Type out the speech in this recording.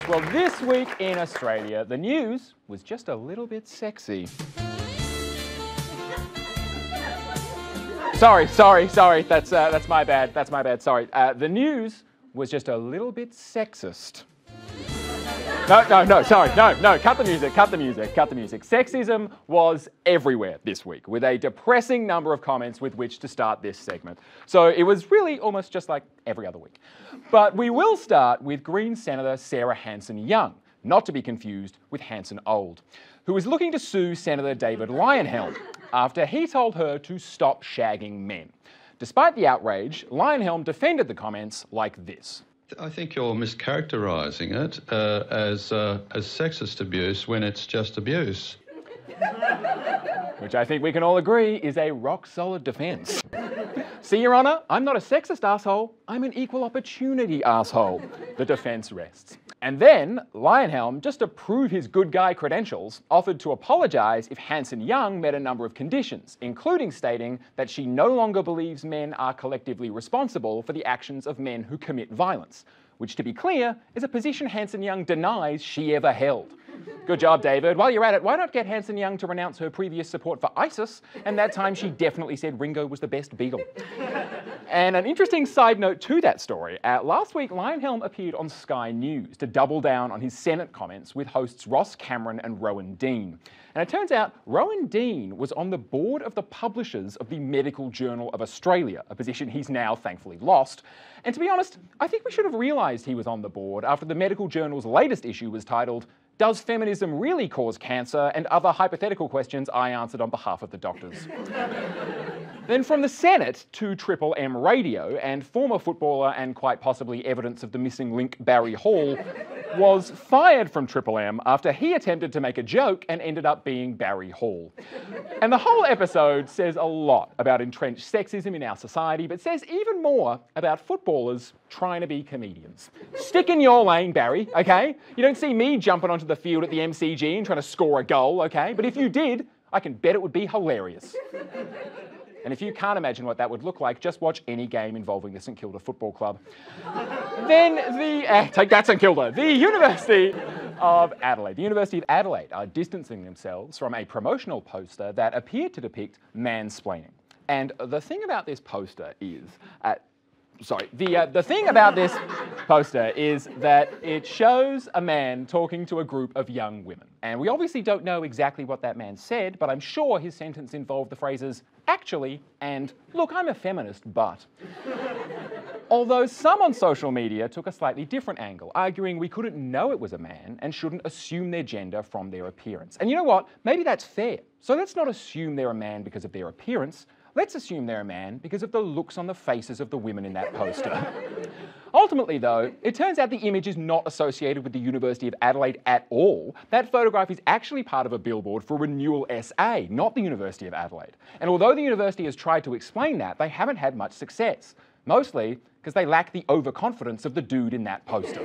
Well, this week in Australia, the news was just a little bit sexy. Sorry. That's my bad. Sorry. The news was just a little bit sexist. No, sorry. No, cut the music. Sexism was everywhere this week, with a depressing number of comments with which to start this segment. So it was really almost just like every other week. But we will start with Green Senator Sarah Hanson-Young, not to be confused with Hanson-Old, who is looking to sue Senator David Leyonhjelm after he told her to stop shagging men. Despite the outrage, Leyonhjelm defended the comments like this. I think you're mischaracterising it as sexist abuse when it's just abuse. Which I think we can all agree is a rock-solid defence. See, Your Honour, I'm not a sexist asshole, I'm an equal opportunity asshole. The defence rests. And then, Leyonhjelm, just to prove his good guy credentials, offered to apologise if Hanson-Young met a number of conditions, including stating that she no longer believes men are collectively responsible for the actions of men who commit violence, which, to be clear, is a position Hanson-Young denies she ever held. Good job, David. While you're at it, why not get Hanson-Young to renounce her previous support for ISIS? And that time she definitely said Ringo was the best Beatle. And an interesting side note to that story, last week Leyonhjelm appeared on Sky News to double down on his Senate comments with hosts Ross Cameron and Rowan Dean. And it turns out Rowan Dean was on the board of the publishers of the Medical Journal of Australia, a position he's now thankfully lost. And to be honest, I think we should have realised he was on the board after the Medical Journal's latest issue was titled, "Does Feminism Really Cause Cancer?" and other hypothetical questions I answered on behalf of the doctors. Then from the Senate to Triple M Radio, and former footballer and quite possibly evidence of the missing link Barry Hall was fired from Triple M after he attempted to make a joke and ended up being Barry Hall. And the whole episode says a lot about entrenched sexism in our society, but says even more about footballers trying to be comedians. Stick in your lane, Barry, okay? You don't see me jumping onto the field at the MCG and trying to score a goal, okay? But if you did, I can bet it would be hilarious. And if you can't imagine what that would look like, just watch any game involving the St Kilda Football Club. Then take that, St Kilda. The University of Adelaide. The University of Adelaide are distancing themselves from a promotional poster that appeared to depict mansplaining. And the thing about this poster is, the thing about this poster is that it shows a man talking to a group of young women. And we obviously don't know exactly what that man said, but I'm sure his sentence involved the phrases, "actually," and "look, I'm a feminist, but." Although some on social media took a slightly different angle, arguing we couldn't know it was a man and shouldn't assume their gender from their appearance. And you know what? Maybe that's fair. So let's not assume they're a man because of their appearance. Let's assume they're a man because of the looks on the faces of the women in that poster. Ultimately, though, it turns out the image is not associated with the University of Adelaide at all. That photograph is actually part of a billboard for Renewal SA, not the University of Adelaide. And although the university has tried to explain that, they haven't had much success. Mostly because they lack the overconfidence of the dude in that poster.